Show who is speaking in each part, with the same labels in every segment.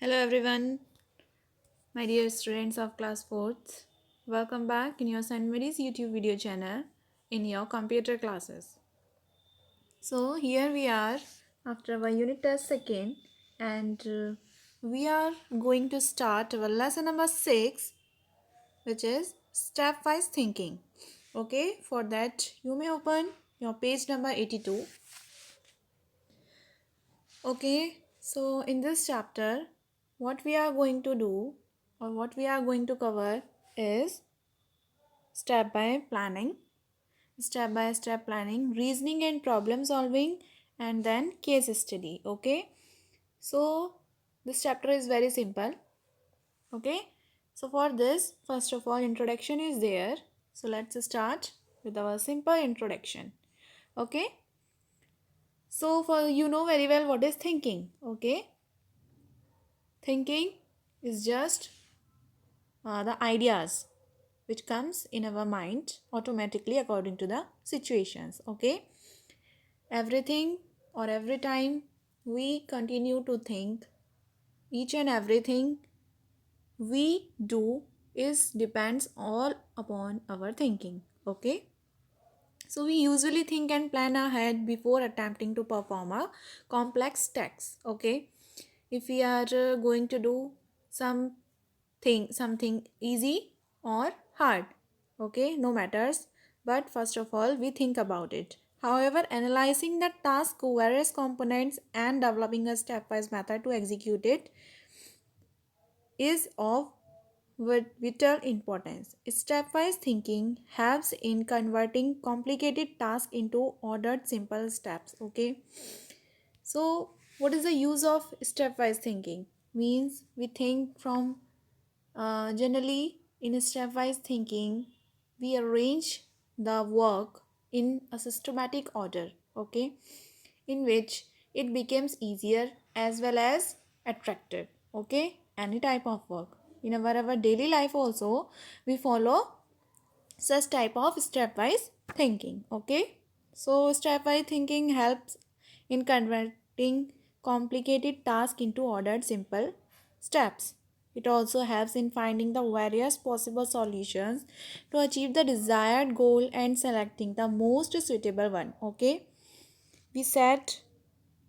Speaker 1: Hello everyone, my dear students of class 4th. Welcome back in your St. Mary's YouTube video channel in your computer classes. So here we are after our unit test second and we are going to start our lesson number 6, which is stepwise thinking. Okay, for that you may open your page number 82. Okay, so in this chapter, what we are going to do or what we are going to cover is step by step planning, reasoning and problem solving, and then case study. Okay, so this chapter is very simple. Okay, so for this, first of all, introduction is there. So let's start with our simple introduction. Okay, so for you know very well what is thinking. Okay, thinking is just the ideas which comes in our mind automatically according to the situations. Okay, everything or every time we continue to think, each and everything we do is depends all upon our thinking. Okay, so we usually think and plan ahead before attempting to perform a complex task. Okay, if we are going to do something easy or hard, okay, no matters, but first of all we think about it. However, analyzing the task, various components, and developing a stepwise method to execute it is of vital importance. Stepwise thinking helps in converting complicated tasks into ordered simple steps. Okay, so what is the use of stepwise thinking? Means we think from generally, in stepwise thinking, we arrange the work in a systematic order, okay, in which it becomes easier as well as attractive, okay, any type of work. In our daily life also, we follow such type of stepwise thinking, okay. So, stepwise thinking helps in converting complicated tasks into ordered simple steps. It also helps in finding the various possible solutions to achieve the desired goal and selecting the most suitable one. Okay, we set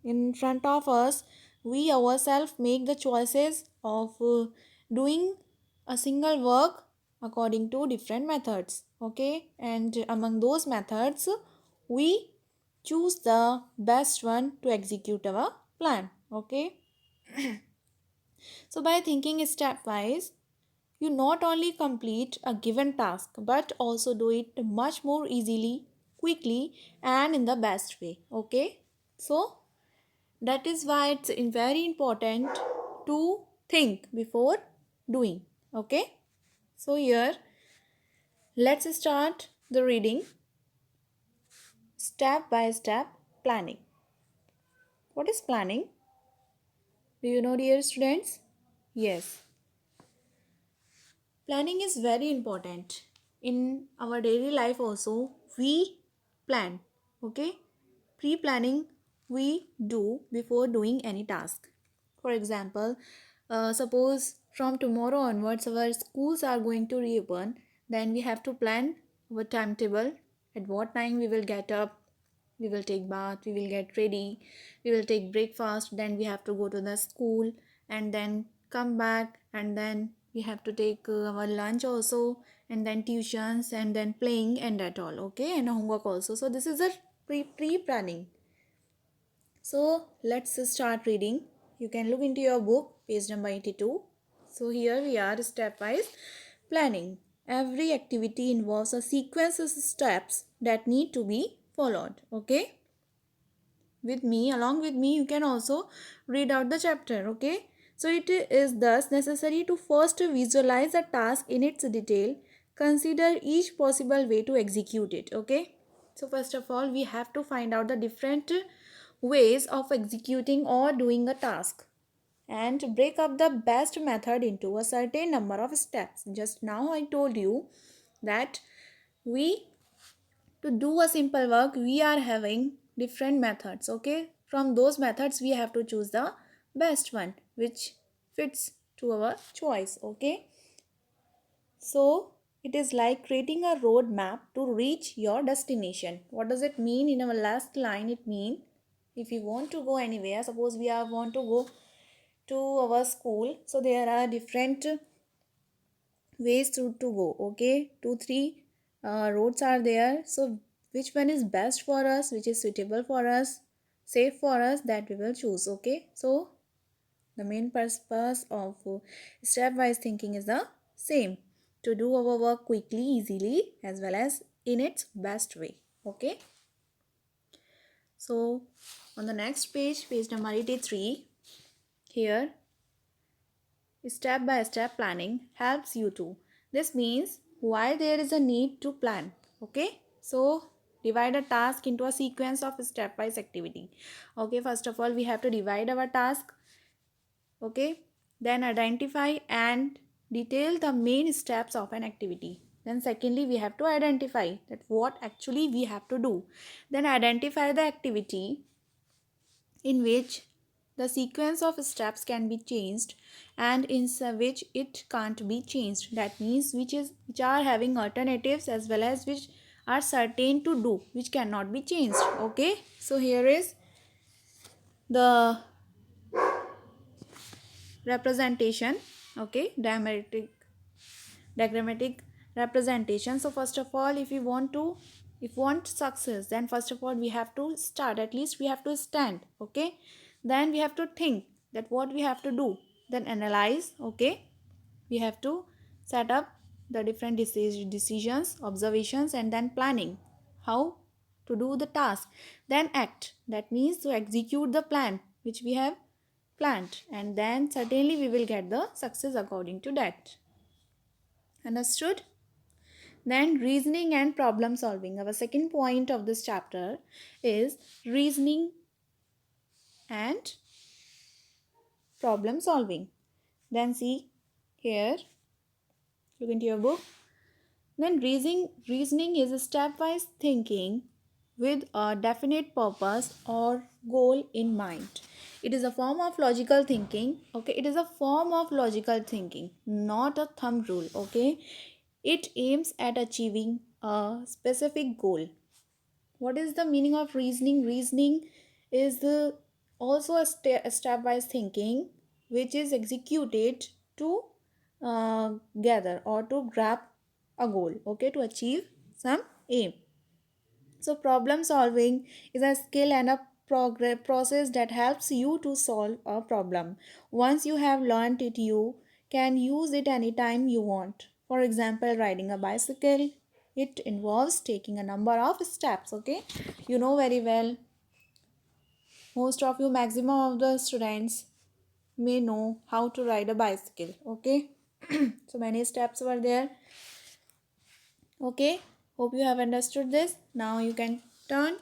Speaker 1: in front of us, we ourselves make the choices of doing a single work according to different methods. Okay, and among those methods, we choose the best one to execute our plan. Okay, so by thinking stepwise, you not only complete a given task but also do it much more easily, quickly, and in the best way. Okay, so that is why it's very important to think before doing. Okay, so here let's start the reading. Step by step planning. What is planning? Do you know, dear students? Yes, planning is very important in our daily life also. We plan. Okay, pre-planning we do before doing any task. For example, suppose from tomorrow onwards our schools are going to reopen, then we have to plan our timetable, at what time we will get up, we will take bath, we will get ready, we will take breakfast, then we have to go to the school and then come back, and then we have to take our lunch also, and then tuitions, and then playing, and that all. Okay, and homework also. So this is a pre-planning. So let's start reading. You can look into your book, page number 82. So here we are, stepwise planning. Every activity involves a sequence of steps that need to be followed. Okay, along with me, you can also read out the chapter. Okay, so it is thus necessary to first visualize a task in its detail, consider each possible way to execute it. Okay, so first of all we have to find out the different ways of executing or doing a task and break up the best method into a certain number of steps. Just now I told you that we to do a simple work we are having different methods. Okay, from those methods we have to choose the best one which fits to our choice. Okay, so it is like creating a road map to reach your destination. What does it mean? In our last line, it means if you want to go anywhere, suppose we are want to go to our school, so there are different ways to go. Okay, 2 3 roads are there, so which one is best for us, which is suitable for us, safe for us, that we will choose. Okay, so the main purpose of stepwise thinking is the same, to do our work quickly, easily, as well as in its best way. Okay, so on the next page, page number 83, here step by step planning helps you to. This means why there is a need to plan. Okay, so divide a task into a sequence of stepwise activity. Okay, first of all, we have to divide our task. Okay, then identify and detail the main steps of an activity. Then secondly, we have to identify that what actually we have to do. Then identify the activity in which the sequence of steps can be changed and in which it can't be changed. That means which are having alternatives as well as which are certain to do, which cannot be changed. Okay, so here is the representation. Okay, diagrammatic representation. So first of all, if we want success, then first of all we have to start, at least we have to stand. Okay, then we have to think that what we have to do, then analyze. Okay, we have to set up the different decisions, observations, and then planning how to do the task. Then act, that means to execute the plan which we have planned, and then certainly we will get the success according to that. Understood? Then reasoning and problem solving. Our second point of this chapter is reasoning and problem solving. Then see here, look into your book. Then reasoning is a stepwise thinking with a definite purpose or goal in mind. It is a form of logical thinking. Okay, it is a form of logical thinking, not a thumb rule. Okay, it aims at achieving a specific goal. What is the meaning of reasoning? Reasoning is also a stepwise thinking which is executed to gather or to grab a goal. Okay, to achieve some aim. So problem solving is a skill and a process that helps you to solve a problem. Once you have learned it, you can use it anytime you want. For example, riding a bicycle, it involves taking a number of steps. Okay, you know very well, most of you, maximum of the students may know how to ride a bicycle. Okay, so many steps were there. Okay, hope you have understood this. Now you can turn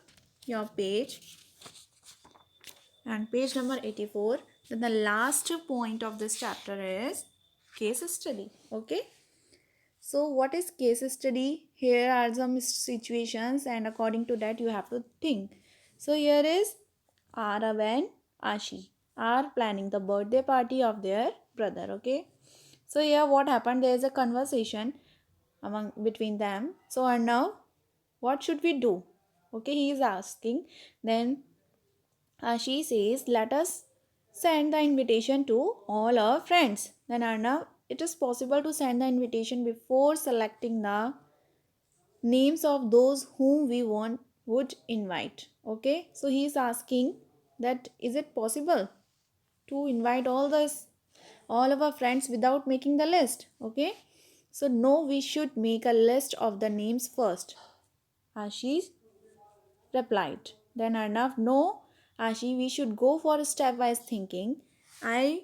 Speaker 1: your page, and page number 84. Then the last point of this chapter is case study. Okay, so what is case study? Here are some situations, and according to that you have to think. So here is Arav and Ashi are planning the birthday party of their brother. Okay, so here what happened, there is a conversation among between them. So Arnav, what should we do? Okay, he is asking. Then she says, let us send the invitation to all our friends. Then Arnav, it is possible to send the invitation before selecting the names of those whom we want would invite. Okay, so he is asking that is it possible to invite all of our friends without making the list. Okay, so no, we should make a list of the names first, Ashish replied. Then Arnav, no, Ashi, we should go for stepwise thinking. I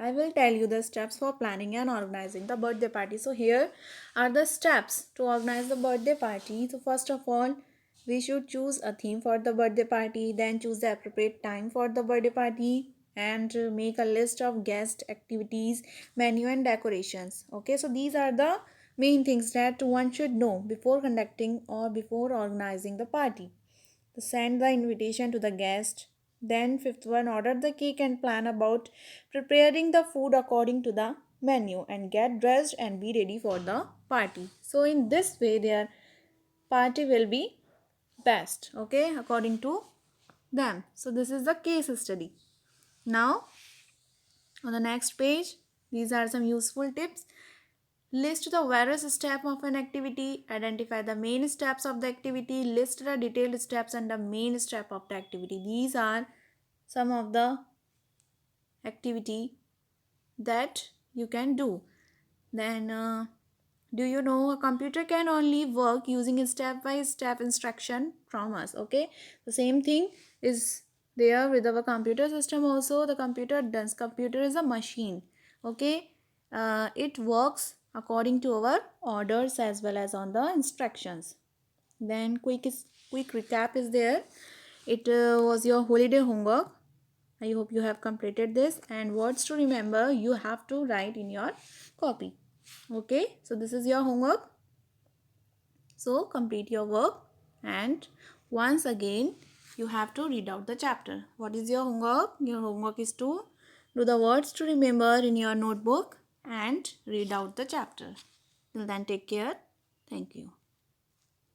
Speaker 1: I will tell you the steps for planning and organizing the birthday party. So here are the steps to organize the birthday party. So first of all, we should choose a theme for the birthday party, then choose the appropriate time for the birthday party, and make a list of guest activities, menu and decorations. Okay, so these are the main things that one should know before conducting or before organizing the party. To send the invitation to the guest, Then fifth one, order the cake and plan about preparing the food according to the menu and get dressed and be ready for the party. So in this way their party will be best, okay, according to them. So this is the case study. Now on the next page, these are some useful tips. List the various steps of an activity, identify the main steps of the activity, list the detailed steps and the main step of the activity. These are some of the activity that you can do. Then do you know a computer can only work using a step by step instruction from us, okay? The same thing is there with our computer system also. The computer is a machine, okay? It works according to our orders as well as on the instructions. Then quick recap is there. It was your holiday homework. I hope you have completed this, and words to remember you have to write in your copy. Okay, so this is your homework. So complete your work, and once again you have to read out the chapter. What is your homework? Your homework is to do the words to remember in your notebook and read out the chapter. Till then, take care. Thank you.